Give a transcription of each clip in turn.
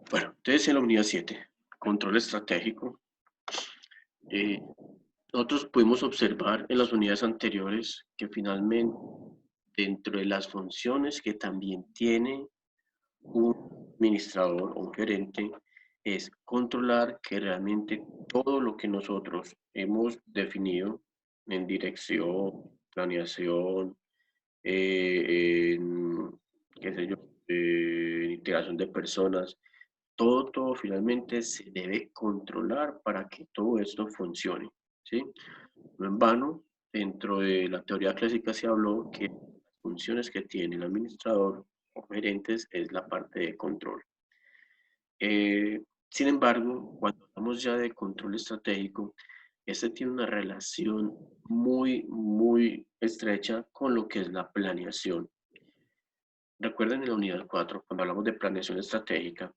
Bueno, entonces en la unidad 7, control estratégico, eh, nosotros pudimos observar en las unidades anteriores que finalmente dentro de las funciones que también tiene un administrador o un gerente es controlar que realmente todo lo que nosotros hemos definido en dirección, planeación, en, qué sé yo, integración de personas, todo finalmente se debe controlar para que todo esto funcione, ¿sí? No en vano, dentro de la teoría clásica se habló que las funciones que tiene el administrador o gerentes es la parte de control. Sin embargo, cuando hablamos ya de control estratégico, este tiene una relación muy estrecha con lo que es la planeación. Recuerden en la unidad 4 cuando hablamos de planeación estratégica,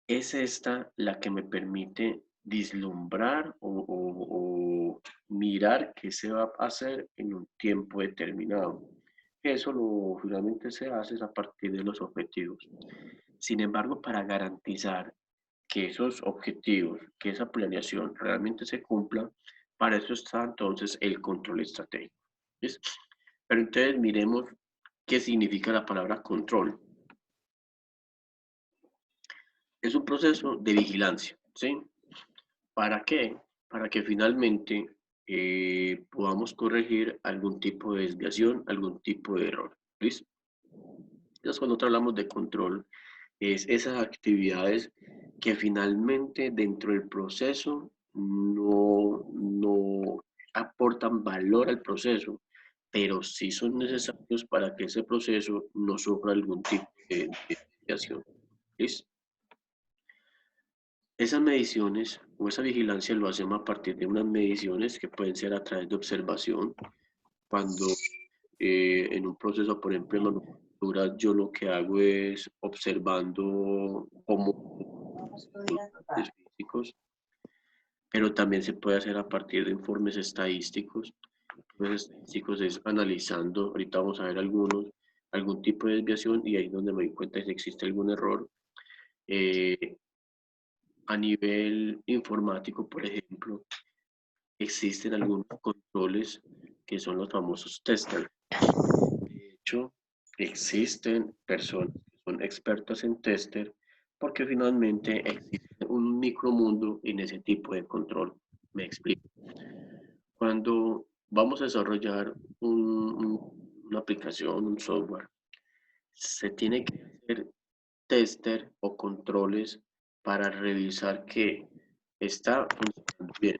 es esta la que me permite vislumbrar o mirar qué se va a hacer en un tiempo determinado. Eso finalmente se hace a partir de los objetivos. Sin embargo, para garantizar que esos objetivos, que esa planeación realmente se cumpla, para eso está entonces el control estratégico. ¿Ves? Pero entonces miremos qué significa la palabra control. Es un proceso de vigilancia, ¿sí? ¿Para qué? Para que finalmente podamos corregir algún tipo de desviación, algún tipo de error. ¿Listo? Entonces, cuando hablamos de control, es esas actividades que finalmente dentro del proceso no aportan valor al proceso, pero sí son necesarios para que ese proceso no sufra algún tipo de desviación. ¿Listo? Esas mediciones o esa vigilancia lo hacemos a partir de unas mediciones que pueden ser a través de observación. Cuando en un proceso, por ejemplo, en manufactura, yo lo que hago es observando cómo los partes físicos, pero también se puede hacer a partir de informes estadísticos. Informes estadísticos es analizando, ahorita vamos a ver algunos, algún tipo de desviación y ahí es donde me doy cuenta si existe algún error. Eh, a nivel informático, por ejemplo, existen algunos controles que son los famosos testers. De hecho, existen personas que son expertas en tester porque finalmente existe un micromundo en ese tipo de control. Me explico. Cuando vamos a desarrollar una aplicación, un software, se tiene que hacer tester o controles para revisar que está funcionando bien.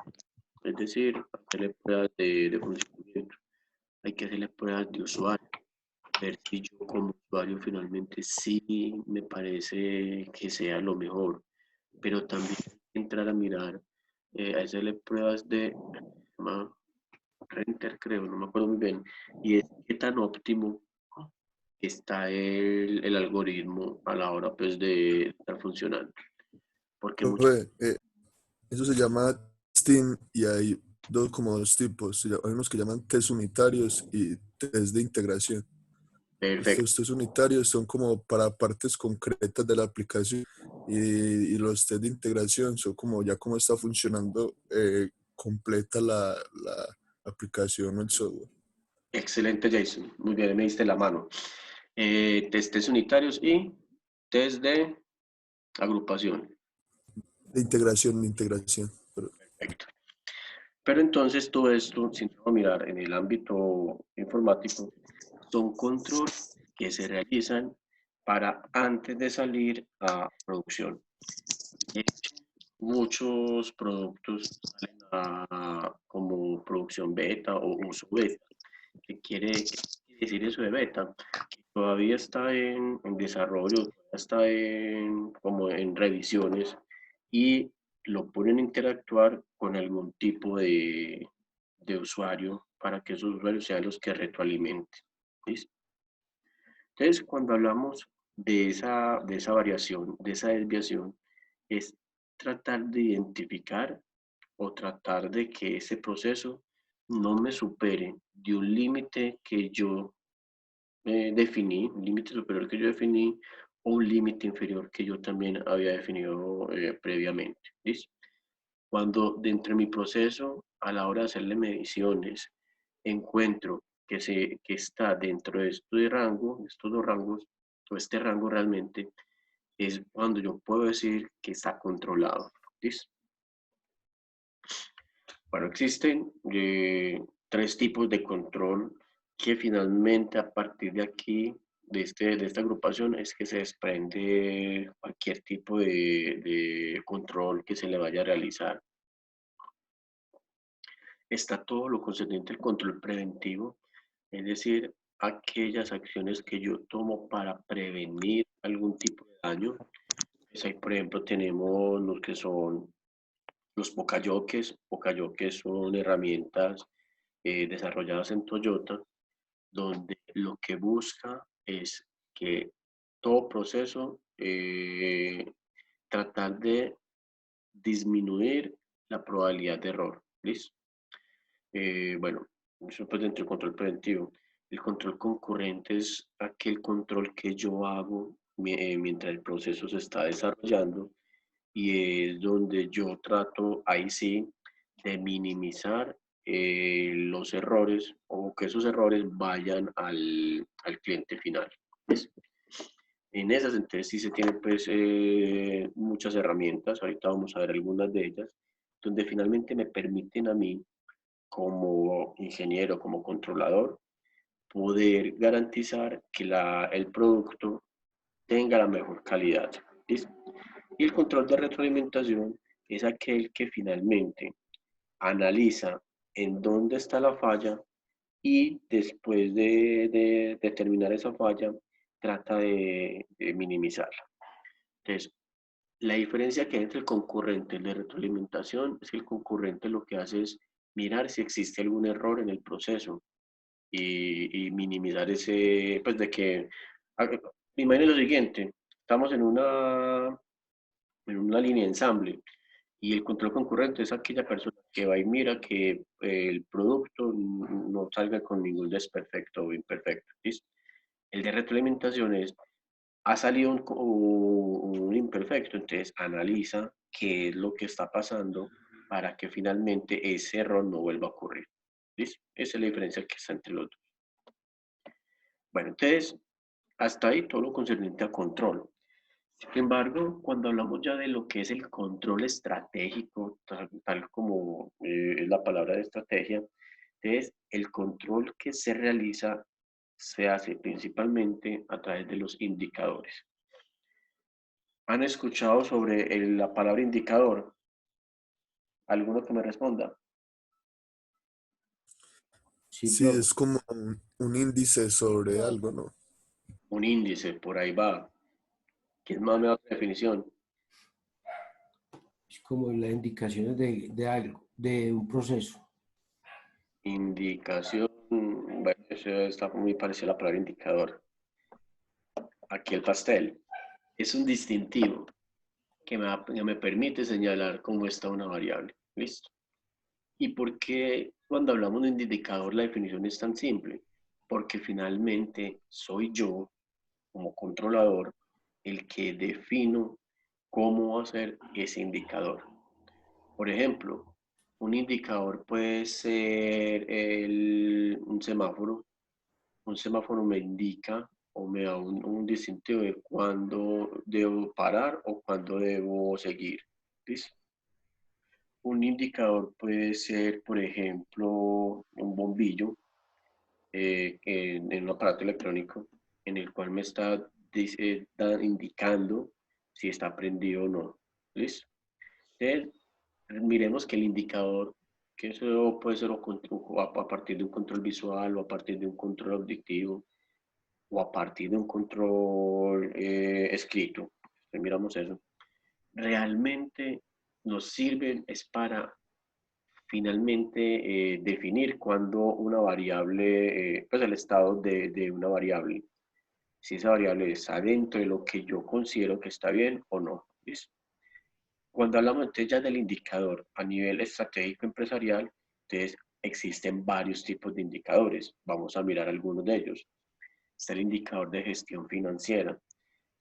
Es decir, hacerle pruebas de funcionamiento. Hay que hacerle pruebas de usuario. Ver si yo como usuario finalmente sí me parece que sea lo mejor. Pero también entrar a mirar, a hacerle pruebas de renter, creo, no me acuerdo muy bien. Y es qué tan óptimo está el algoritmo a la hora pues de estar funcionando. Porque muchas Profe, eso se llama Steam y hay como dos tipos. Hay unos que llaman test unitarios y test de integración. perfecto. Estos test unitarios son como para partes concretas de la aplicación y los test de integración son como ya cómo está funcionando completa la aplicación o el software. Excelente, Jason. Muy bien, me diste la mano. Testes unitarios y test de agrupación. De integración. Perfecto. Pero entonces todo esto, si vamos a mirar en el ámbito informático, son controles que se realizan para antes de salir a producción. De hecho, muchos productos salen como producción beta o uso beta. ¿Qué quiere decir eso de beta? Que todavía está en desarrollo, está como en revisiones y lo ponen a interactuar con algún tipo de usuario para que esos usuarios sean los que retroalimenten. ¿Listo? Entonces, cuando hablamos de esa variación, de esa desviación, es tratar de identificar o tratar de que ese proceso no me supere de un límite que yo definí, un límite superior que yo definí, o un límite inferior que yo también había definido previamente. ¿Listo? Cuando dentro de mi proceso, a la hora de hacerle mediciones, encuentro que está dentro de este rango, estos dos rangos, o este rango realmente, es cuando yo puedo decir que está controlado. ¿Listo? Bueno, existen tres tipos de control que finalmente a partir de aquí, de esta agrupación, es que se desprende cualquier tipo de control que se le vaya a realizar. Está todo lo concerniente al control preventivo, es decir, aquellas acciones que yo tomo para prevenir algún tipo de daño. Pues ahí, por ejemplo, tenemos los que son los pocayoques. Pocayoques son herramientas desarrolladas en Toyota, donde lo que busca es que todo proceso tratar de disminuir la probabilidad de error. ¿Listo? Bueno, eso pues dentro del control preventivo. El control concurrente es aquel control que yo hago mientras el proceso se está desarrollando y es donde yo trato ahí sí de minimizar los errores o que esos errores vayan al cliente final. ¿Ves? En esas entonces sí se tienen pues muchas herramientas, ahorita vamos a ver algunas de ellas, donde finalmente me permiten a mí como ingeniero, como controlador, poder garantizar que el producto tenga la mejor calidad. ¿Listo? Y el control de retroalimentación es aquel que finalmente analiza en dónde está la falla y después de determinar esa falla, trata de minimizarla. Entonces, la diferencia que hay entre el concurrente y el de retroalimentación es que el concurrente lo que hace es mirar si existe algún error en el proceso y minimizar ese, pues de que, imagínense lo siguiente, estamos en una línea de ensamble y el control concurrente es aquella persona que va y mira que el producto no salga con ningún desperfecto o imperfecto. ¿Listo? El de retroalimentación es, ha salido un imperfecto, entonces analiza qué es lo que está pasando para que finalmente ese error no vuelva a ocurrir. ¿Listo? Esa es la diferencia que está entre los dos. Bueno, entonces, hasta ahí todo lo concerniente a control. Sin embargo, cuando hablamos ya de lo que es el control estratégico, tal como es la palabra de estrategia, es el control que se realiza, se hace principalmente a través de los indicadores. ¿Han escuchado sobre la palabra indicador? ¿Alguno que me responda? Sí, Sí, profe. es como un índice sobre algo, ¿no? Un índice, por ahí va. ¿Quién más me da otra definición? Es como las indicaciones de algo, de un proceso. Indicación, bueno, eso está muy parecido a la palabra indicador. Aquí el pastel. Es un distintivo que me permite señalar cómo está una variable. ¿Listo? ¿Y por qué cuando hablamos de un indicador la definición es tan simple? Porque finalmente soy yo, como controlador, el que defino cómo va a ser ese indicador. Por ejemplo, un indicador puede ser un semáforo. Un semáforo me indica o me da un distintivo de cuándo debo parar o cuándo debo seguir. ¿Listo? Un indicador puede ser, por ejemplo, un bombillo en un aparato electrónico en el cual me está indicando si está prendido o no. ¿Listo? Entonces, miremos que el indicador, que eso puede ser a partir de un control visual o a partir de un control auditivo o a partir de un control escrito. Entonces, miramos eso. Realmente nos sirven es para finalmente definir cuando una variable, pues el estado de una variable, si esa variable está dentro de lo que yo considero que está bien o no. ¿Listo? Cuando hablamos entonces ya del indicador a nivel estratégico empresarial, entonces existen varios tipos de indicadores. Vamos a mirar algunos de ellos. Está el indicador de gestión financiera.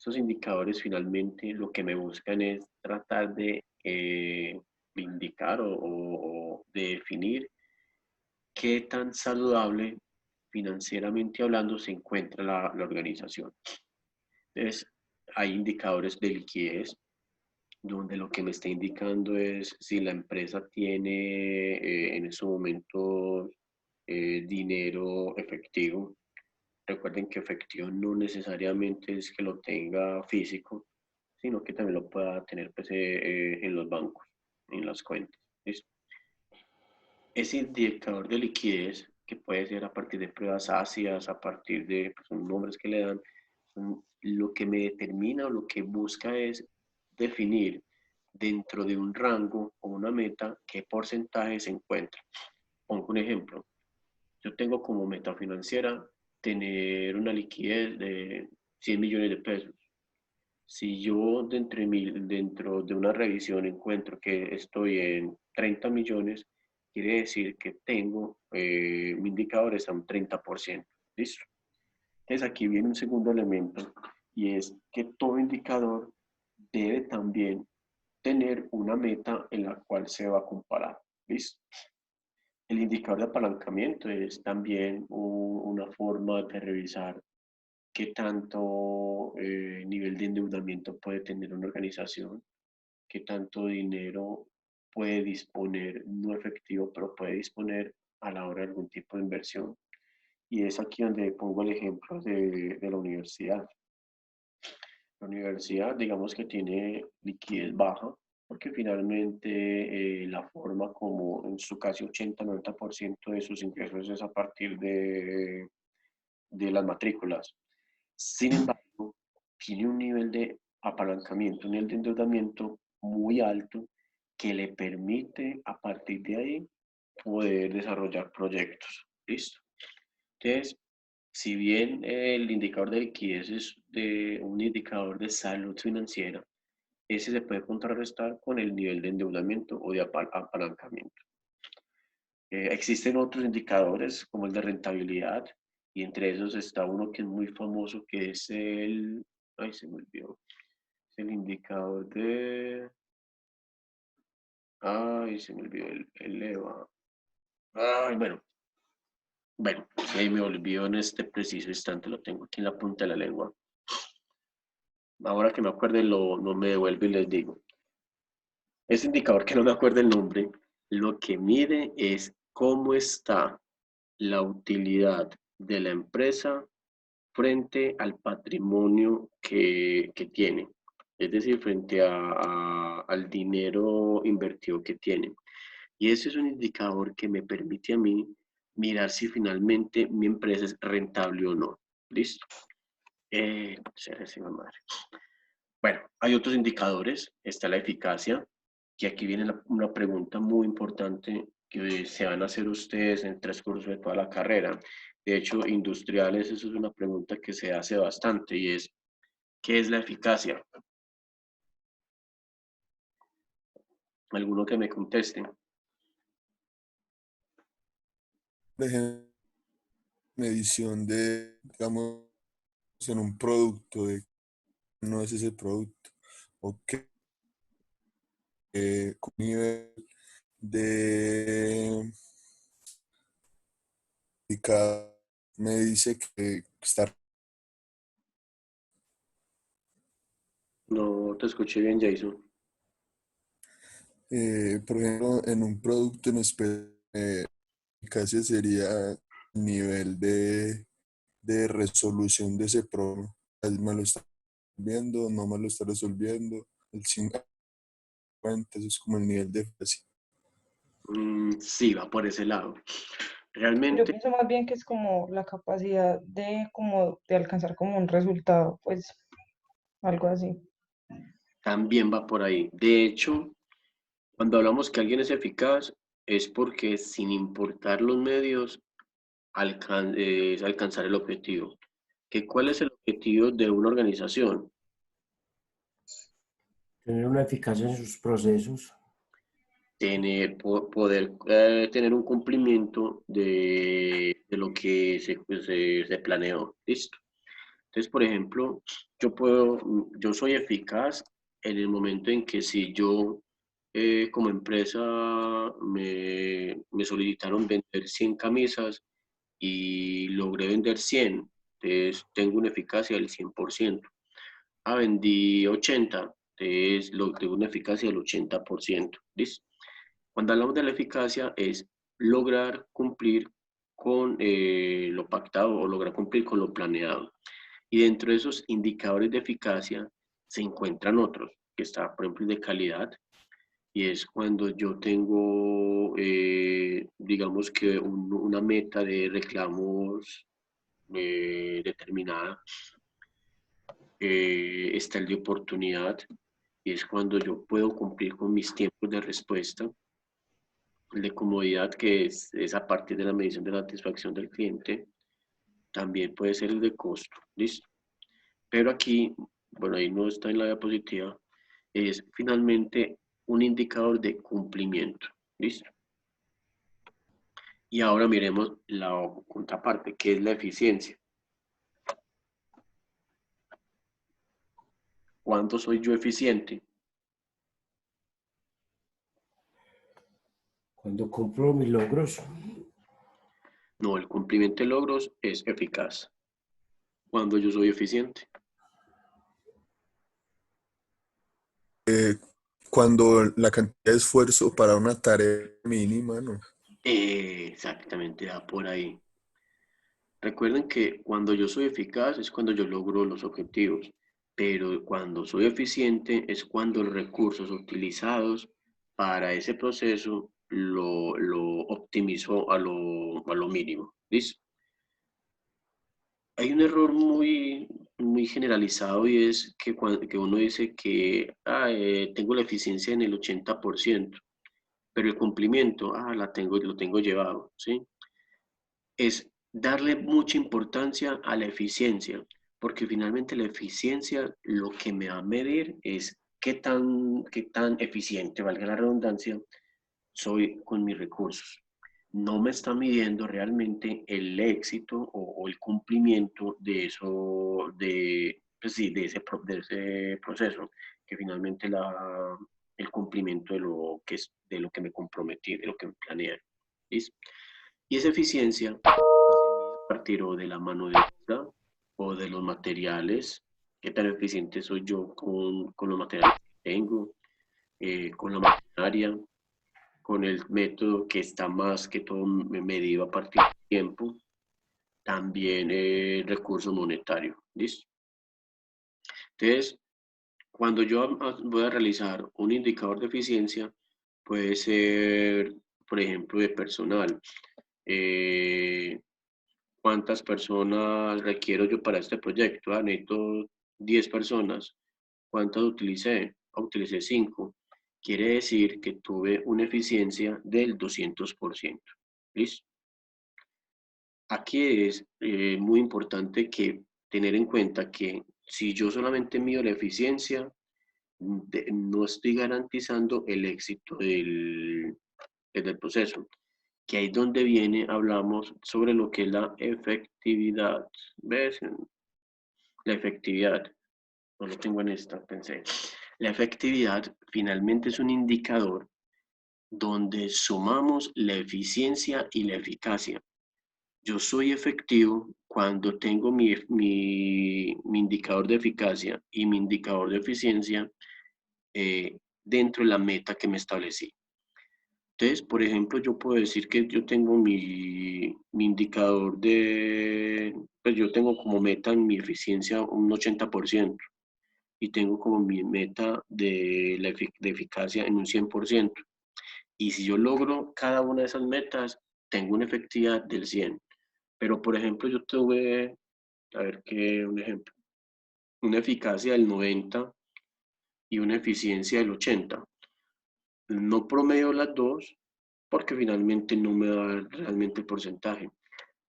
Esos indicadores finalmente lo que me buscan es tratar de indicar o de definir qué tan saludable financieramente hablando se encuentra la organización. Entonces, hay indicadores de liquidez, donde lo que me está indicando es si la empresa tiene en ese momento dinero efectivo. Recuerden que efectivo no necesariamente es que lo tenga físico, sino que también lo pueda tener pues, en los bancos, en las cuentas. ¿Listo? Ese indicador de liquidez, que puede ser a partir de pruebas ácidas, a partir de pues, son nombres que le dan, lo que me determina o lo que busca es definir dentro de un rango o una meta qué porcentaje se encuentra. Pongo un ejemplo. Yo tengo como meta financiera tener una liquidez de 100 millones de pesos. Si yo dentro de una revisión encuentro que estoy en 30 millones, quiere decir que tengo, mi indicador está a un 30%. ¿Listo? Entonces aquí viene un segundo elemento y es que todo indicador debe también tener una meta en la cual se va a comparar. ¿Listo? El indicador de apalancamiento es también una forma de revisar qué tanto nivel de endeudamiento puede tener una organización, qué tanto dinero puede disponer, no efectivo, pero puede disponer a la hora de algún tipo de inversión. Y es aquí donde pongo el ejemplo de la universidad. La universidad, digamos que tiene liquidez baja, porque finalmente la forma como en su casi 80-90% de sus ingresos es a partir de las matrículas. Sin embargo, tiene un nivel de apalancamiento, un nivel de endeudamiento muy alto que le permite a partir de ahí poder desarrollar proyectos. ¿Listo? Entonces, si bien el indicador de liquidez es de un indicador de salud financiera, ese se puede contrarrestar con el nivel de endeudamiento o de apalancamiento. Existen otros indicadores como el de rentabilidad y entre esos está uno que es muy famoso que es ay se me olvidó, es el indicador ay se me olvidó el EVA, ay bueno, se me olvidó en este preciso instante, lo tengo aquí en la punta de la lengua. Ahora que me acuerde no me devuelvo y les digo. Ese indicador que no me acuerdo el nombre, lo que mide es cómo está la utilidad de la empresa frente al patrimonio que tiene, es decir, frente al dinero invertido que tiene. Y ese es un indicador que me permite a mí mirar si finalmente mi empresa es rentable o no. ¿Listo? Madre. Bueno, hay otros indicadores. Está la eficacia, que aquí viene una pregunta muy importante que se van a hacer ustedes en el transcurso de toda la carrera. De hecho, industriales, eso es una pregunta que se hace bastante y es, ¿qué es la eficacia? ¿Alguno que me conteste? Por ejemplo, medición de, digamos, en un producto, de no es ese producto, o qué nivel de me dice que está, No te escuché bien, Jason. por ejemplo, en un producto en eficacia sería nivel de resolución de ese problema. ¿Me lo está resolviendo? ¿No me lo está resolviendo? El 50, eso es como el nivel de eficacia. Sí, va por ese lado. Yo Realmente pienso más bien que es como la capacidad de como de alcanzar como un resultado, pues algo así. también va por ahí. De hecho, cuando hablamos que alguien es eficaz, es porque sin importar los medios, es alcanzar el objetivo. ¿Cuál es el objetivo de una organización? Tener una eficacia en sus procesos. Poder tener un cumplimiento de lo que se planeó. Listo. Entonces, por ejemplo, yo soy eficaz en el momento en que si yo como empresa me solicitaron vender 100 camisas y logré vender 100, entonces tengo una eficacia del 100%. Vendí 80, entonces tengo una eficacia del 80%. ¿Listo? Cuando hablamos de la eficacia es lograr cumplir con lo pactado o lograr cumplir con lo planeado. Y dentro de esos indicadores de eficacia se encuentran otros, que está, por ejemplo, el de calidad, y es cuando yo tengo, digamos que una meta de reclamos determinada. Está el de oportunidad, y es cuando yo puedo cumplir con mis tiempos de respuesta. El de comodidad, que es a partir de la medición de la satisfacción del cliente. También puede ser el de costo. ¿Listo? Pero aquí, bueno, ahí no está en la diapositiva, es finalmente un indicador de cumplimiento. ¿Listo? Y ahora miremos la contraparte, que es la eficiencia. ¿Cuánto soy yo eficiente? Cuando cumplo mis logros, No, el cumplimiento de logros es eficaz. Cuando yo soy eficiente. Cuando la cantidad de esfuerzo para una tarea mínima, ¿no? Exactamente, va por ahí. Recuerden que cuando yo soy eficaz es cuando yo logro los objetivos, pero cuando soy eficiente es cuando los recursos utilizados para ese proceso lo optimizo a lo mínimo. ¿Listo? Hay un error muy generalizado, y es que uno dice que tengo la eficiencia en el 80%, pero el cumplimiento, lo tengo llevado, ¿sí? Es darle mucha importancia a la eficiencia, porque finalmente la eficiencia lo que me va a medir es qué tan eficiente, valga la redundancia, soy con mis recursos. No me está midiendo realmente el éxito o el cumplimiento de eso, pues sí, de ese proceso, que finalmente el cumplimiento de lo que me comprometí, de lo que me planeé. ¿Listo? Y esa eficiencia se mide a partir o de la mano de obra o de los materiales, qué tan eficiente soy yo con los materiales que tengo, con la maquinaria, con el método que está más que todo medido a partir del tiempo, también el recurso monetario. ¿Listo? Entonces, cuando yo voy a realizar un indicador de eficiencia, puede ser, por ejemplo, de personal. ¿Cuántas personas requiero yo para este proyecto? Necesito 10 personas. ¿Cuántas utilicé? Utilicé 5. Quiere decir que tuve una eficiencia del 200%. ¿Listo? Aquí es muy importante que tener en cuenta que si yo solamente mido la eficiencia, no estoy garantizando el éxito del proceso, que ahí donde viene, hablamos sobre lo que es la efectividad. ¿Ves? La efectividad, no lo tengo en esta, pensé. La efectividad finalmente es un indicador donde sumamos la eficiencia y la eficacia. Yo soy efectivo cuando tengo mi indicador de eficacia y mi indicador de eficiencia dentro de la meta que me establecí. Entonces, por ejemplo, yo puedo decir que yo tengo mi indicador pues yo tengo como meta en mi eficiencia un 80%, y tengo como mi meta de eficacia en un 100%. Y si yo logro cada una de esas metas, tengo una efectividad del 100. Pero, por ejemplo, yo tuve, a ver qué, un ejemplo, una eficacia del 90 y una eficiencia del 80. No promedio las dos porque finalmente no me da realmente el porcentaje.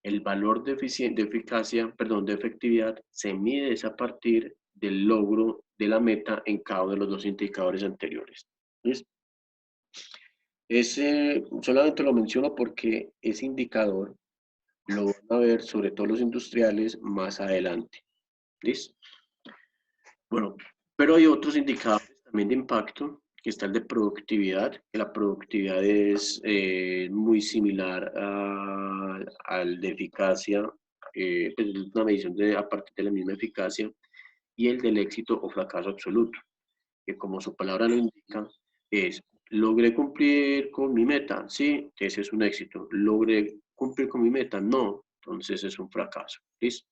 El valor de eficacia, perdón, de efectividad se mide a partir del logro de la meta en cada uno de los dos indicadores anteriores. ¿Listo? Ese solamente lo menciono porque ese indicador lo van a ver sobre todo los industriales más adelante. ¿Listo? Bueno, pero hay otros indicadores también de impacto, que está el de productividad, que la productividad es muy similar al de eficacia, pues es una medición a partir de la misma eficacia, y el del éxito o fracaso absoluto, que como su palabra lo indica, es, ¿logré cumplir con mi meta? Sí, ese es un éxito. ¿Logré cumplir con mi meta? No, entonces es un fracaso. ¿Listo?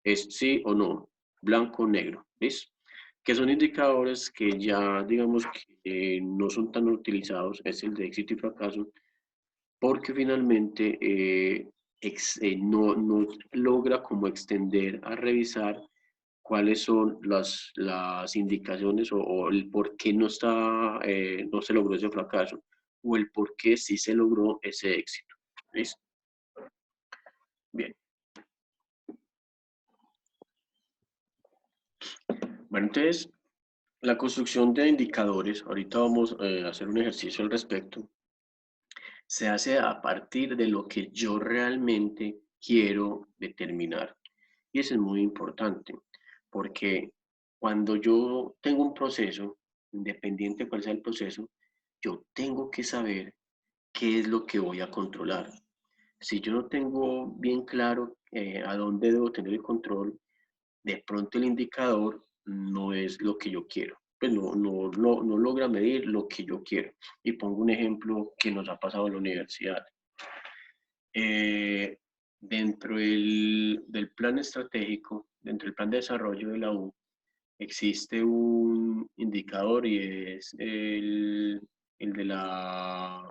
Es sí o no, blanco o negro. ¿Listo? Que son indicadores que ya, digamos, que no son tan utilizados, es el de éxito y fracaso, porque finalmente no logra como extender a revisar cuáles son las indicaciones o el por qué no se logró ese fracaso o el por qué sí se logró ese éxito. ¿Listo? Bien. Bueno, entonces, la construcción de indicadores, ahorita vamos a hacer un ejercicio al respecto, se hace a partir de lo que yo realmente quiero determinar. Y eso es muy importante, porque cuando yo tengo un proceso, independiente de cuál sea el proceso, yo tengo que saber qué es lo que voy a controlar. Si yo no tengo bien claro a dónde debo tener el control, de pronto el indicador no es lo que yo quiero. Pues no logra medir lo que yo quiero. Y pongo un ejemplo que nos ha pasado en la universidad. Dentro del plan estratégico, dentro del plan de desarrollo de la U, existe un indicador y es el de la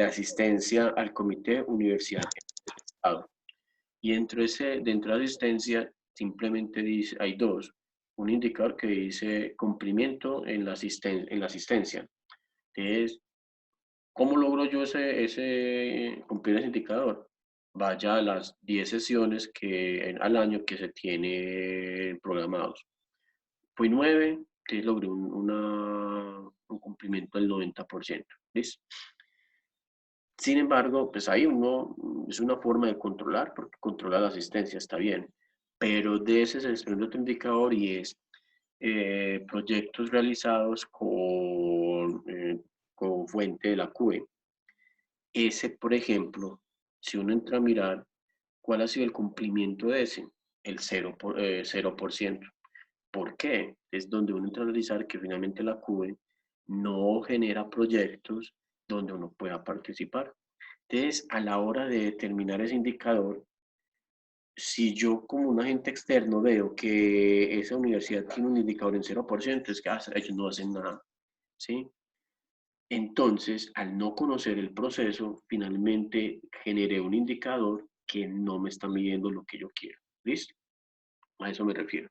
asistencia al comité universidad Estado. Y dentro de la asistencia simplemente dice, hay dos, un indicador que dice cumplimiento en la asistencia. Entonces, ¿cómo logro yo cumplir ese indicador? Vaya a las 10 sesiones al año que se tiene programados. Fui 9, que logré un cumplimiento del 90%. ¿Listo? Sin embargo, pues ahí es una forma de controlar, porque controla la asistencia, está bien. Pero de ese se desprende otro indicador y es proyectos realizados con fuente de la QE. Ese, por ejemplo, si uno entra a mirar cuál ha sido el cumplimiento de ese, el 0%. ¿Por qué? Es donde uno entra a analizar que finalmente la QE no genera proyectos donde uno pueda participar. Entonces, a la hora de determinar ese indicador, si yo como un agente externo veo que esa universidad tiene un indicador en 0%, es que ellos no hacen nada, ¿sí? Entonces, al no conocer el proceso, finalmente generé un indicador que no me está midiendo lo que yo quiero. ¿Listo? A eso me refiero.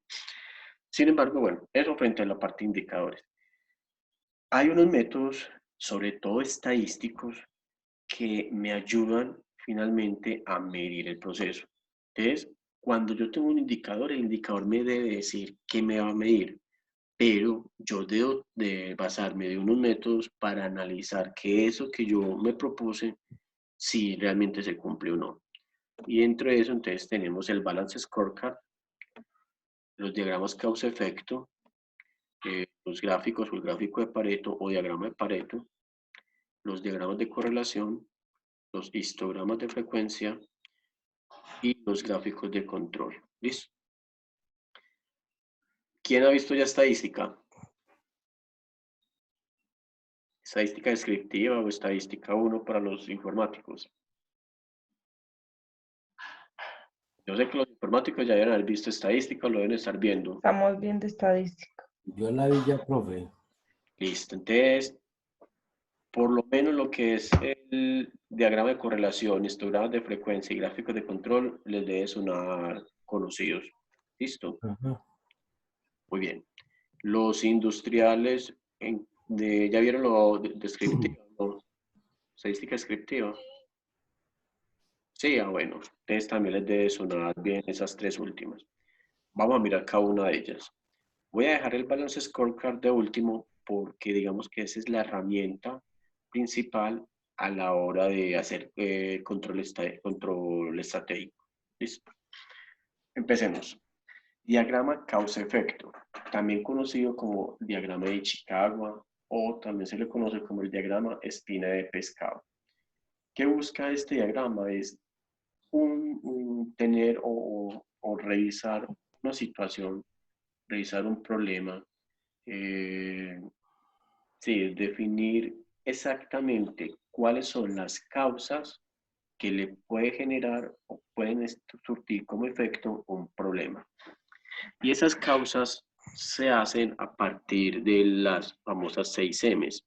Sin embargo, bueno, eso frente a la parte de indicadores. Hay unos métodos, sobre todo estadísticos, que me ayudan finalmente a medir el proceso. Entonces, cuando yo tengo un indicador, el indicador me debe decir qué me va a medir, pero yo debo de basarme de unos métodos para analizar que eso que yo me propuse, si realmente se cumple o no. Y dentro de eso, entonces, tenemos el Balance Scorecard, los diagramas causa-efecto, los gráficos o el gráfico de Pareto o diagrama de Pareto, los diagramas de correlación, los histogramas de frecuencia y los gráficos de control. ¿Listo? ¿Quién ha visto ya estadística? Estadística descriptiva o estadística 1 para los informáticos. Yo sé que los informáticos ya deben haber visto estadística o lo deben estar viendo. Estamos viendo estadística. Yo la vi ya, profe. Listo, entonces, por lo menos lo que es el diagrama de correlación, histogramas de frecuencia y gráficos de control les debe sonar conocidos. ¿Listo? Ajá. Muy bien. Los industriales, ¿ya vieron lo descriptivo? ¿No? Estadística descriptiva. Sí, bueno, entonces también les debe sonar bien esas tres últimas. Vamos a mirar cada una de ellas. Voy a dejar el Balance Scorecard de último porque digamos que esa es la herramienta principal a la hora de hacer control estratégico. ¿Listo? Empecemos. Diagrama causa-efecto, también conocido como diagrama de Chicago o también se le conoce como el diagrama espina de pescado. ¿Qué busca este diagrama? Es tener o revisar una situación, revisar un problema, sí, definir exactamente cuáles son las causas que le puede generar o pueden surtir como efecto un problema. Y esas causas se hacen a partir de las famosas 6 M's.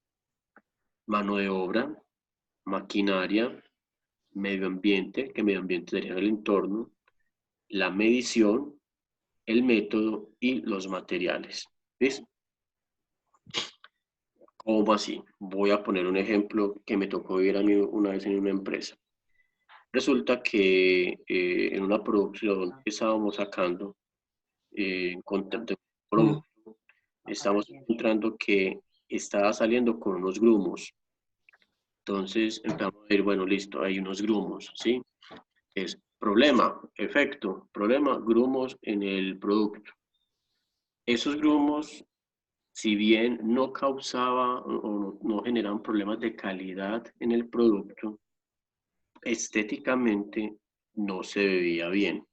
Mano de obra, maquinaria, medio ambiente, que medio ambiente sería el entorno, la medición, el método y los materiales. ¿Ves? ¿Cómo así? Voy a poner un ejemplo que me tocó ver a mí una vez en una empresa. Resulta que en una producción que estábamos sacando, de producto, estamos encontrando que estaba saliendo con unos grumos. Entonces empezamos a ver, bueno, listo, hay unos grumos, ¿sí? Es problema, efecto, problema, grumos en el producto. Esos grumos, si bien no causaba o no generaban problemas de calidad en el producto, estéticamente no se veía bien.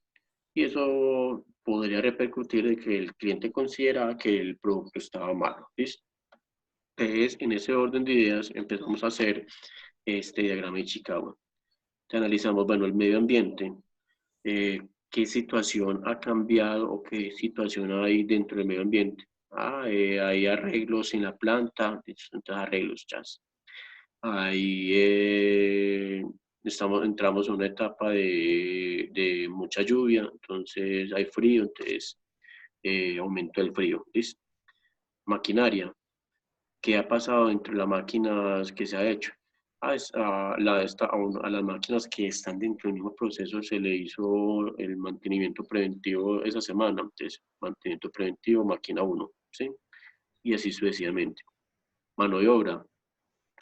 Y eso podría repercutir de que el cliente consideraba que el producto estaba malo. ¿Listo? Entonces, en ese orden de ideas, empezamos a hacer este diagrama de Chicago. Te analizamos, bueno, el medio ambiente, qué situación ha cambiado o qué situación hay dentro del medio ambiente. Hay arreglos en la planta, entonces arreglos, chas. Ahí entramos en una etapa de mucha lluvia, entonces hay frío, entonces aumento el frío. ¿Listo? Maquinaria. ¿Qué ha pasado entre las máquinas que se ha hecho? A las máquinas que están dentro del mismo proceso se le hizo el mantenimiento preventivo esa semana. Entonces, mantenimiento preventivo, máquina 1, ¿sí? Y así sucesivamente. Mano de obra.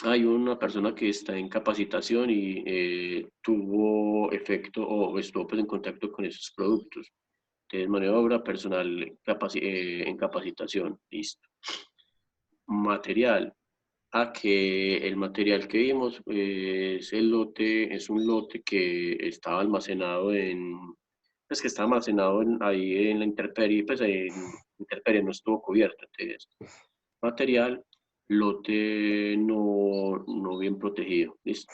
Hay una persona que está en capacitación y tuvo efecto o estuvo pues, en contacto con esos productos. Entonces, mano de obra, personal en capacitación. Listo. Material. Que el material que vimos es un lote que está almacenado pues que está almacenado ahí en la intemperie, pues en intemperie no estuvo cubierto. Entonces, material, lote no bien protegido. ¿Listo?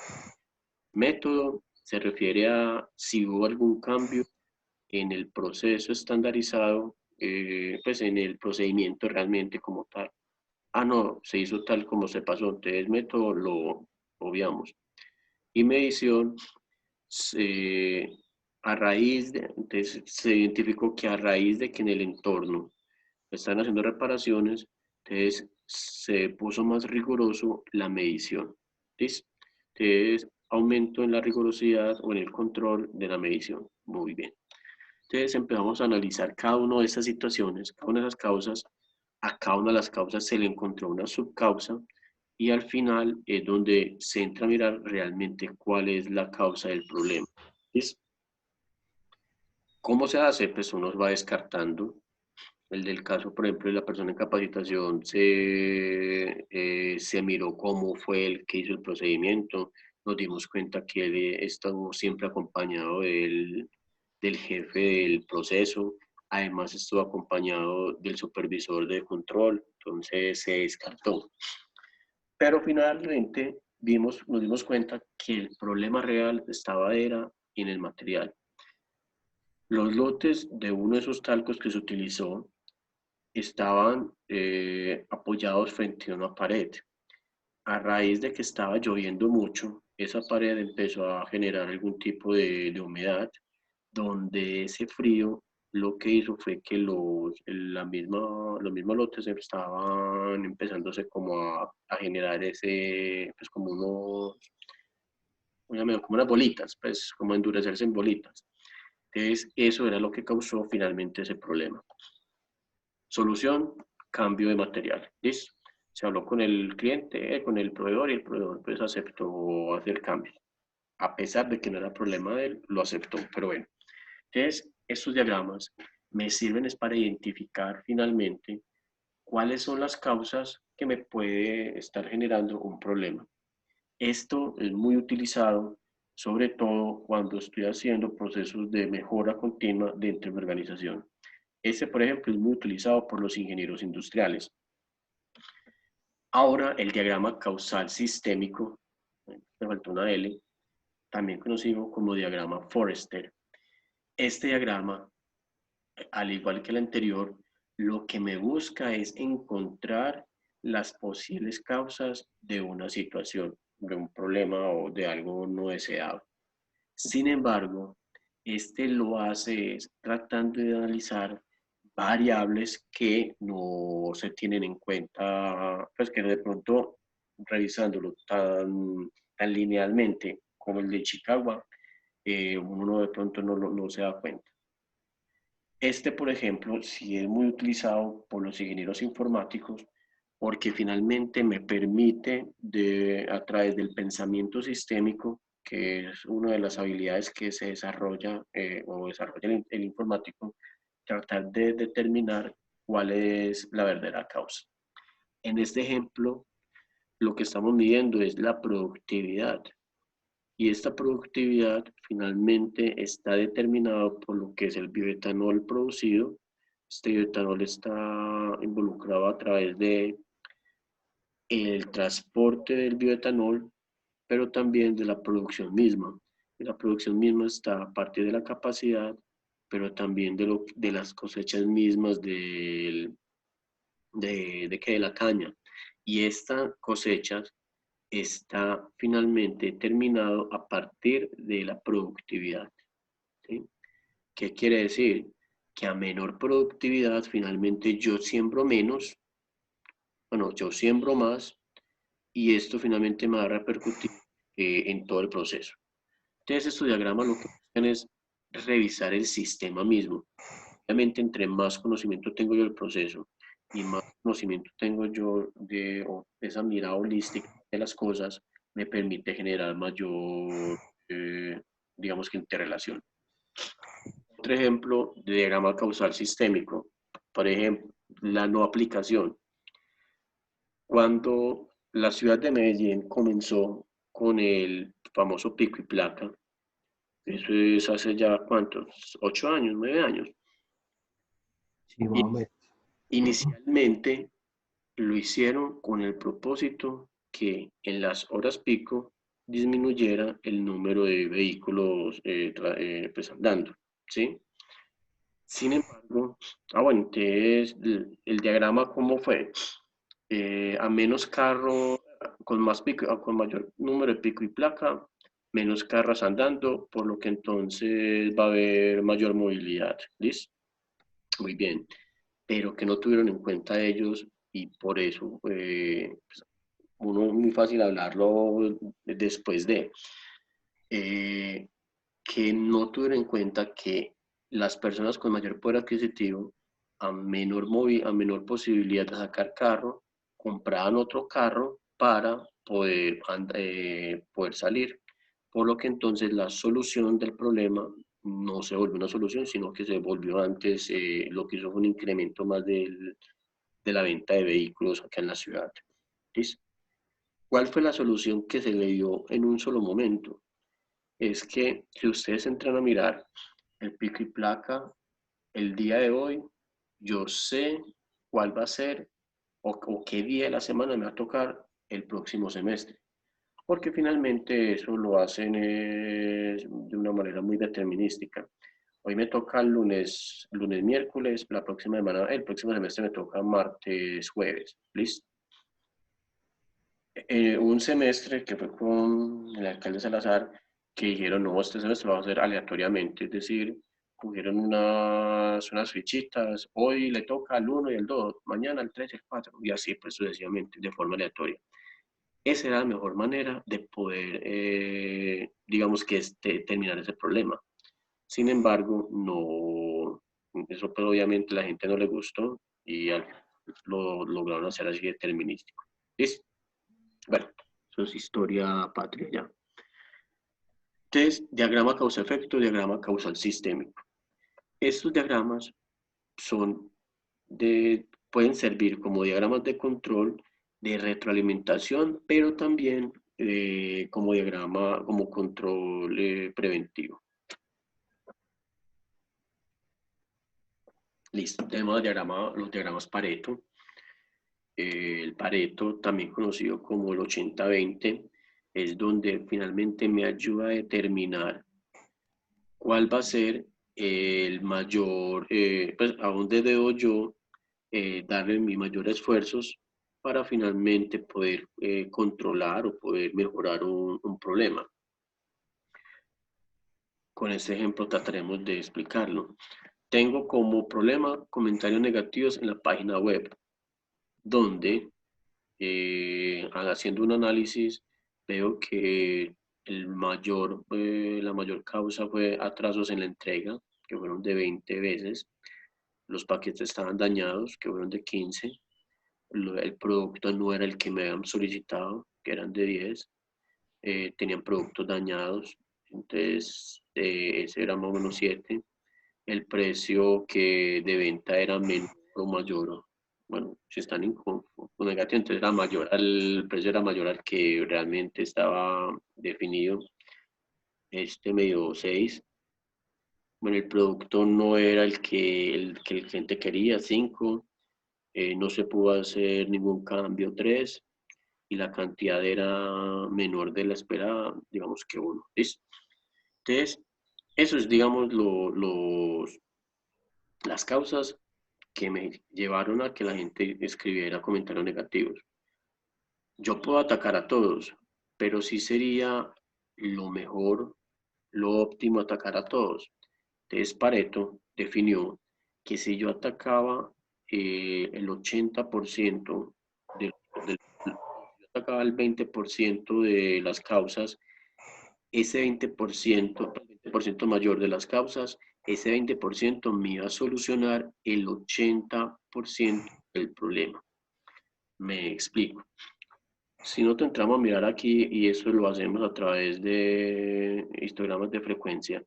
Método se refiere a si hubo algún cambio en el proceso estandarizado, pues en el procedimiento realmente como tal. No, se hizo tal como se pasó, entonces método lo obviamos. Y medición, entonces se identificó que a raíz de que en el entorno están haciendo reparaciones, entonces se puso más riguroso la medición. ¿Listo? Entonces, aumento en la rigurosidad o en el control de la medición. Muy bien. Entonces empezamos a analizar cada una de estas situaciones, cada una de esas causas. A cada una de las causas se le encontró una subcausa y al final es donde se entra a mirar realmente cuál es la causa del problema. ¿Listo? ¿Cómo se hace? Pues uno va descartando. El del caso, por ejemplo, de la persona en capacitación se miró cómo fue el que hizo el procedimiento. Nos dimos cuenta que él estuvo siempre acompañado del jefe del proceso. Además, estuvo acompañado del supervisor de control. Entonces, se descartó. Pero finalmente nos dimos cuenta que el problema real era en el material. Los lotes de uno de esos talcos que se utilizó estaban apoyados frente a una pared. A raíz de que estaba lloviendo mucho, esa pared empezó a generar algún tipo de humedad, donde ese frío lo que hizo fue que los mismos lotes estaban empezándose como a generar pues como como unas bolitas, pues como endurecerse en bolitas. Entonces, eso era lo que causó finalmente ese problema. Solución, cambio de material. ¿Listo? Se habló con el cliente, con el proveedor, y el proveedor pues aceptó hacer cambios. A pesar de que no era problema de él, lo aceptó. Pero bueno, entonces estos diagramas me sirven es para identificar finalmente cuáles son las causas que me puede estar generando un problema. Esto es muy utilizado, sobre todo cuando estoy haciendo procesos de mejora continua dentro de mi organización. Este, por ejemplo, es muy utilizado por los ingenieros industriales. Ahora, el diagrama causal sistémico, me faltó una L, también conocido como diagrama Forrester. Este diagrama, al igual que el anterior, lo que me busca es encontrar las posibles causas de una situación, de un problema o de algo no deseado. Sin embargo, este lo hace tratando de analizar variables que no se tienen en cuenta, pues que de pronto revisándolo tan linealmente como el de Chicago, uno de pronto no se da cuenta. Este, por ejemplo, sí es muy utilizado por los ingenieros informáticos porque finalmente me permite, a través del pensamiento sistémico, que es una de las habilidades que se desarrolla o desarrolla el informático, tratar de determinar cuál es la verdadera causa. En este ejemplo, lo que estamos midiendo es la productividad. Y esta productividad finalmente está determinada por lo que es el bioetanol producido. Este bioetanol está involucrado a través de el transporte del bioetanol, pero también de la producción misma. Y la producción misma está a partir de la capacidad, pero también de las cosechas mismas de la caña. Y esta cosecha está finalmente terminado a partir de la productividad. ¿Sí? ¿Qué quiere decir? Que a menor productividad finalmente yo siembro menos, bueno, yo siembro más y esto finalmente me va a repercutir en todo el proceso. Entonces estos diagramas lo que buscan es revisar el sistema mismo. Obviamente entre más conocimiento tengo yo del proceso y más conocimiento tengo yo de esa mirada holística de las cosas, me permite generar mayor, digamos que interrelación. Otro ejemplo de diagrama causal sistémico, por ejemplo, la no aplicación. Cuando la ciudad de Medellín comenzó con el famoso pico y placa, eso es hace ya, ¿cuántos? 8 años, 9 años. Sí, más o menos. Inicialmente lo hicieron con el propósito que en las horas pico disminuyera el número de vehículos pues andando, ¿sí? Sin embargo, bueno, entonces el diagrama, ¿cómo fue? A menos carro, con mayor número de pico y placa, menos carros andando, por lo que entonces va a haber mayor movilidad. ¿Listo? Muy bien. Pero que no tuvieron en cuenta ellos y por eso pues, uno muy fácil hablarlo después que no tuvieron en cuenta que las personas con mayor poder adquisitivo, a menor posibilidad de sacar carro, compraban otro carro para poder salir. Por lo que entonces la solución del problema no se volvió una solución, sino que se volvió antes, lo que hizo fue un incremento más de la venta de vehículos acá en la ciudad. ¿Listo? ¿Cuál fue la solución que se le dio en un solo momento? Es que si ustedes entran a mirar el pico y placa, el día de hoy, yo sé cuál va a ser o qué día de la semana me va a tocar el próximo semestre. Porque finalmente eso lo hacen de una manera muy determinística. Hoy me toca el lunes, miércoles, la próxima semana, el próximo semestre me toca martes, jueves. ¿Listo? Un semestre que fue con el alcalde Salazar, que dijeron, no, este semestre lo vamos a hacer aleatoriamente, es decir, cogieron unas fichitas, hoy le toca al 1 y al 2, mañana al 3 y al 4, y así pues sucesivamente, de forma aleatoria. Esa era la mejor manera de poder, digamos que terminar ese problema. Sin embargo, no, eso pues obviamente a la gente no le gustó y lo lograron hacer así determinístico. ¿Listo? Bueno, eso es historia patria ya. Entonces, diagrama causa-efecto, diagrama causal sistémico. Estos diagramas pueden servir como diagramas de control, de retroalimentación, pero también como control preventivo. Listo, tenemos los diagramas Pareto. El Pareto, también conocido como el 80-20, es donde finalmente me ayuda a determinar cuál va a ser el mayor, pues a dónde debo yo darle mis mayores esfuerzos para finalmente poder controlar o poder mejorar un problema. Con este ejemplo trataremos de explicarlo. Tengo como problema comentarios negativos en la página web, donde haciendo un análisis veo que la mayor causa fue atrasos en la entrega, que fueron de 20 veces. Los paquetes estaban dañados, que fueron de 15. El producto no era el que me habían solicitado, que eran de 10. Tenían productos dañados, entonces ese era más o menos 7. El precio que de venta era menor o mayor. Bueno, si están en negativo, entonces era mayor, el precio era mayor al que realmente estaba definido. Este me dio 6. Bueno, el producto no era el que el cliente quería, 5. No se pudo hacer ningún cambio, 3. Y la cantidad era menor de la esperada, digamos que 1. ¿Listo? Entonces, eso es, digamos, las causas que me llevaron a que la gente escribiera comentarios negativos. Yo puedo atacar a todos, pero sí sería lo mejor, lo óptimo atacar a todos. Entonces Pareto definió que si yo atacaba el 80% yo atacaba el 20% de las causas, ese 20% mayor de las causas, ese 20% me iba a solucionar el 80% del problema. Me explico. Si nosotros entramos a mirar aquí, y eso lo hacemos a través de histogramas de frecuencia,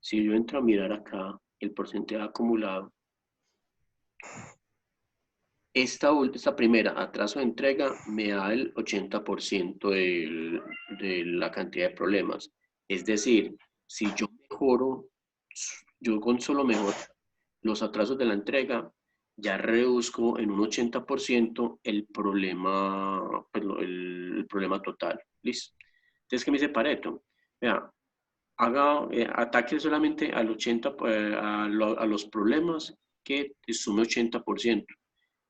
si yo entro a mirar acá el porcentaje acumulado, esta primera, atraso de entrega, me da el 80% de la cantidad de problemas. Es decir, si yo mejoro, yo con solo mejorar los atrasos de la entrega, ya reduzco en un 80% el problema, pues, el problema total. ¿Listo? Entonces, ¿qué me dice Pareto? Vea, ataque solamente al 80%, a los problemas que sume 80%,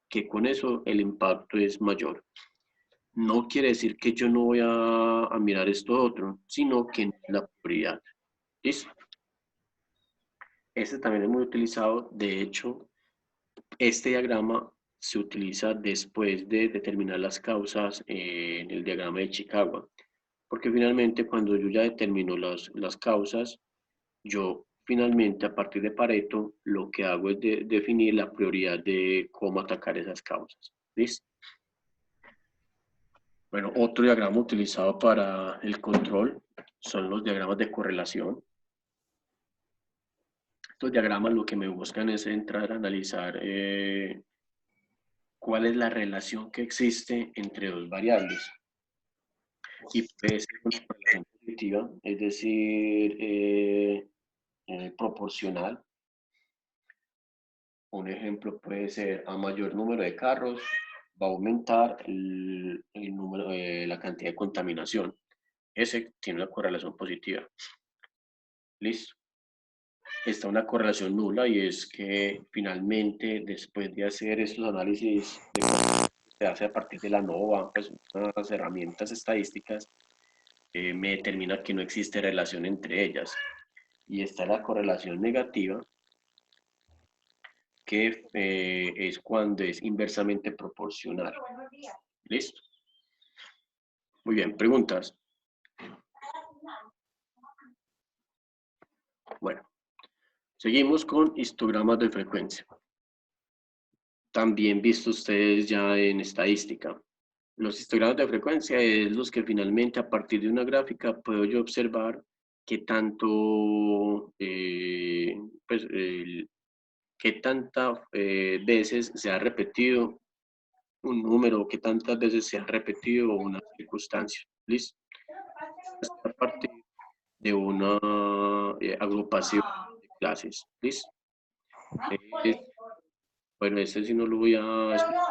que con eso el impacto es mayor. No quiere decir que yo no voy a mirar esto otro, sino que no es la prioridad. ¿Listo? Este también es muy utilizado. De hecho, este diagrama se utiliza después de determinar las causas en el diagrama de Chicago. Porque finalmente cuando yo ya determino las causas, yo finalmente a partir de Pareto lo que hago es definir la prioridad de cómo atacar esas causas. ¿Listo? Bueno, otro diagrama utilizado para el control son los diagramas de correlación. Estos diagramas lo que me buscan es entrar a analizar cuál es la relación que existe entre dos variables. Y puede ser una correlación positiva, es decir, proporcional. Un ejemplo puede ser: a mayor número de carros va a aumentar el número, la cantidad de contaminación. Ese tiene una correlación positiva. Listo. Está una correlación nula, y es que finalmente, después de hacer estos análisis que se hace a partir de la NOVA, pues unas herramientas estadísticas, me determina que no existe relación entre ellas. Y está la correlación negativa, que es cuando es inversamente proporcional. ¿Listo? Muy bien, ¿preguntas? Bueno, seguimos con histogramas de frecuencia. También visto ustedes ya en estadística. Los histogramas de frecuencia es los que finalmente a partir de una gráfica puedo yo observar qué tanto pues, qué tantas veces se ha repetido un número, qué tantas veces se ha repetido una circunstancia. ¿Listo? Esto es parte de una agrupación de clases. ¿Listo? Bueno, este sí no lo voy a explicar.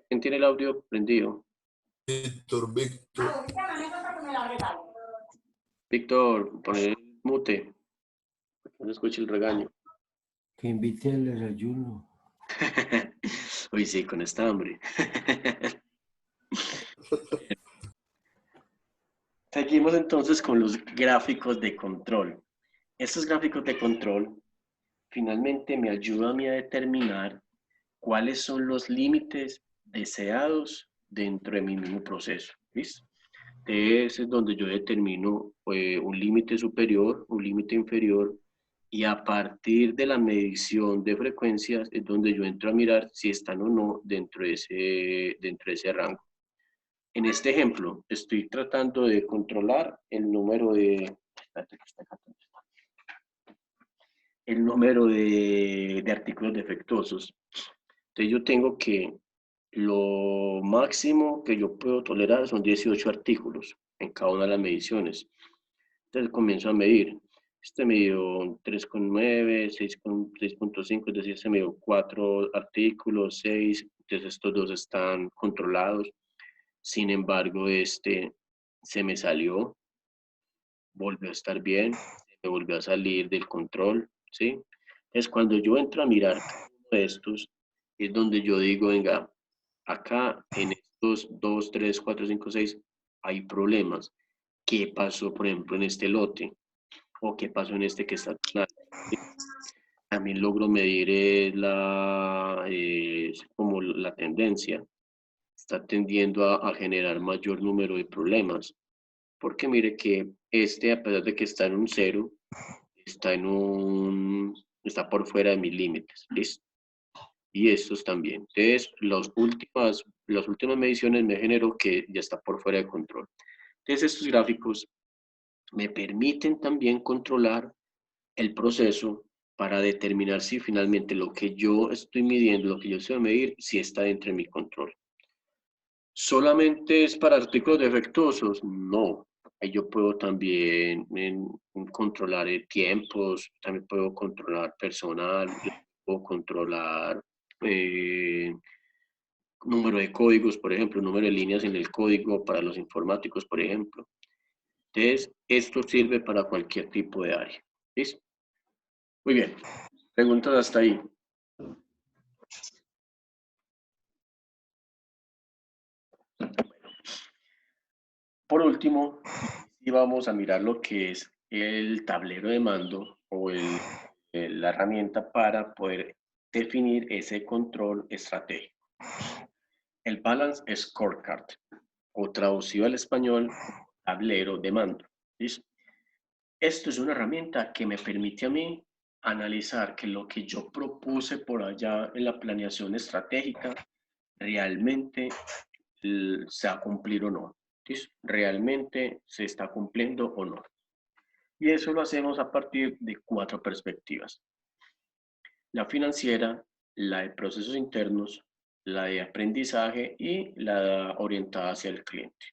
¿Quién tiene el audio prendido? Víctor, Víctor. Víctor, pon el mute. No escuche el regaño. Que invite al desayuno. Uy, sí, con esta hambre. Seguimos entonces con los gráficos de control. Estos gráficos de control finalmente me ayudan a mí a determinar cuáles son los límites deseados dentro de mi mismo proceso. ¿Listo? Ese es donde yo determino un límite superior, un límite inferior, y a partir de la medición de frecuencias es donde yo entro a mirar si están o no dentro de ese rango. En este ejemplo, estoy tratando de controlar el número de artículos defectuosos. Entonces yo tengo que lo máximo que yo puedo tolerar son 18 artículos en cada una de las mediciones. Entonces comienzo a medir. Este me dio 3,9, 6,5, es decir, se me dio 4 artículos, 6, entonces estos dos están controlados. Sin embargo, este se me salió, volvió a estar bien, me volvió a salir del control, ¿sí? Entonces, cuando yo entro a mirar cada uno de estos, es donde yo digo, venga, acá en estos 2, 3, 4, 5, 6, hay problemas. ¿Qué pasó, por ejemplo, en este lote? ¿O qué pasó en este que está tan alto? También logro medir como la tendencia. Está tendiendo a generar mayor número de problemas. Porque mire que este, a pesar de que está en un 0, está por fuera de mis límites. ¿Listo? Y estos también. Entonces, las últimas mediciones me generó que ya está por fuera de control. Entonces, estos gráficos me permiten también controlar el proceso para determinar si finalmente lo que yo estoy midiendo, lo que yo estoy a medir, si está dentro de mi control. ¿Solamente es para artículos defectuosos? No. Ahí yo puedo también controlar tiempos, también puedo controlar personal, puedo controlar número de códigos, por ejemplo, número de líneas en el código para los informáticos, por ejemplo. Entonces, esto sirve para cualquier tipo de área. ¿Listo? Muy bien. Preguntas hasta ahí. Por último, y vamos a mirar lo que es el tablero de mando o la herramienta para poder definir ese control estratégico. El Balance Scorecard, o traducido al español, tablero de mando. ¿Listo? Esto es una herramienta que me permite a mí analizar que lo que yo propuse por allá en la planeación estratégica realmente se ha cumplido o no. ¿Listo? Realmente se está cumpliendo o no. Y eso lo hacemos a partir de 4 perspectivas. La financiera, la de procesos internos, la de aprendizaje y la orientada hacia el cliente.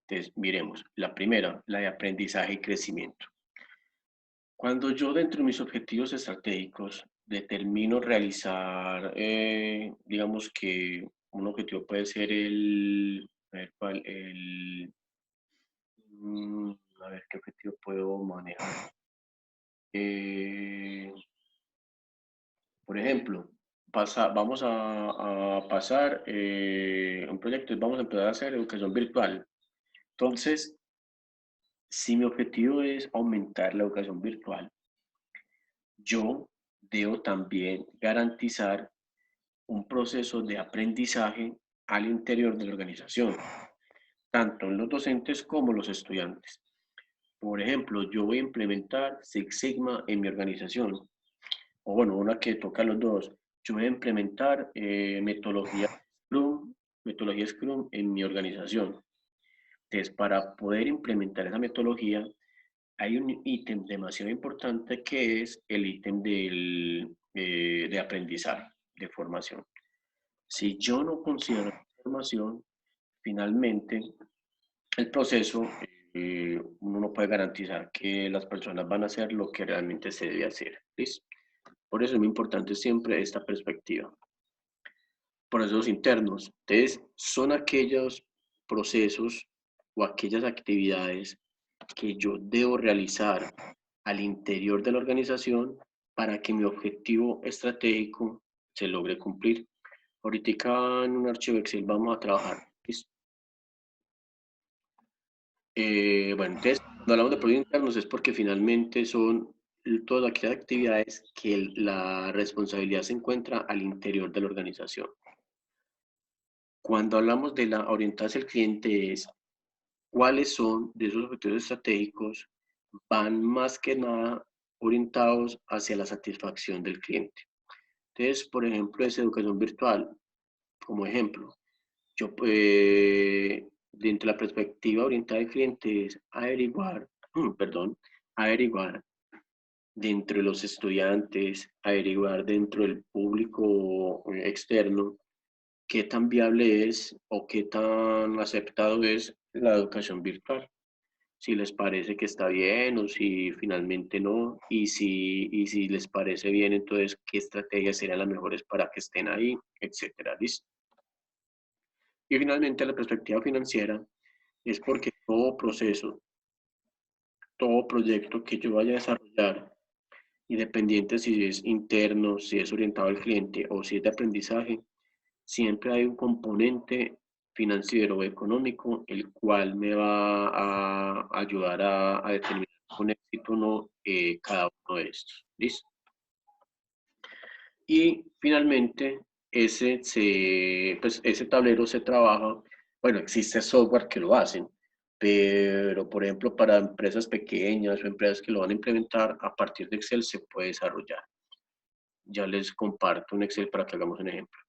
Entonces, miremos. La primera, la de aprendizaje y crecimiento. Cuando yo dentro de mis objetivos estratégicos determino realizar, digamos que un objetivo puede ser a ver qué objetivo puedo manejar. Por ejemplo, vamos a pasar un proyecto, vamos a empezar a hacer educación virtual. Entonces, si mi objetivo es aumentar la educación virtual, yo debo también garantizar un proceso de aprendizaje al interior de la organización, tanto en los docentes como los estudiantes. Por ejemplo, yo voy a implementar Six Sigma en mi organización, o bueno, una que toca a los dos. Yo voy a implementar metodología Scrum en mi organización. Entonces, para poder implementar esa metodología, hay un ítem demasiado importante que es el ítem de aprendizaje, de formación. Si yo no considero formación, finalmente el proceso, uno no puede garantizar que las personas van a hacer lo que realmente se debe hacer. ¿Listo? Por eso es muy importante siempre esta perspectiva. Procesos internos. Entonces, son aquellos procesos o aquellas actividades que yo debo realizar al interior de la organización para que mi objetivo estratégico se logre cumplir. Ahorita en un archivo Excel vamos a trabajar. ¿Listo? Bueno, entonces, cuando hablamos de proyectos internos es porque finalmente son todas aquellas actividades que la responsabilidad se encuentra al interior de la organización. Cuando hablamos de la orientación hacia el cliente es cuáles son de esos objetivos estratégicos van más que nada orientados hacia la satisfacción del cliente. Entonces, por ejemplo, es educación virtual, como ejemplo. Yo, dentro de la perspectiva orientada al cliente es averiguar dentro de los estudiantes, averiguar dentro del público externo, qué tan viable es o qué tan aceptado es la educación virtual. Si les parece que está bien o si finalmente no, y si les parece bien, entonces qué estrategias serían las mejores para que estén ahí, etcétera. ¿Listo? Y finalmente la perspectiva financiera es porque todo proceso, todo proyecto que yo vaya a desarrollar, independiente si es interno, si es orientado al cliente o si es de aprendizaje, siempre hay un componente financiero o económico el cual me va a ayudar a determinar con éxito o no cada uno de estos. ¿Listo? Y finalmente, ese tablero se trabaja, bueno, existe software que lo hacen, pero por ejemplo para empresas pequeñas o empresas que lo van a implementar, a partir de Excel se puede desarrollar. Ya les comparto un Excel para que hagamos un ejemplo.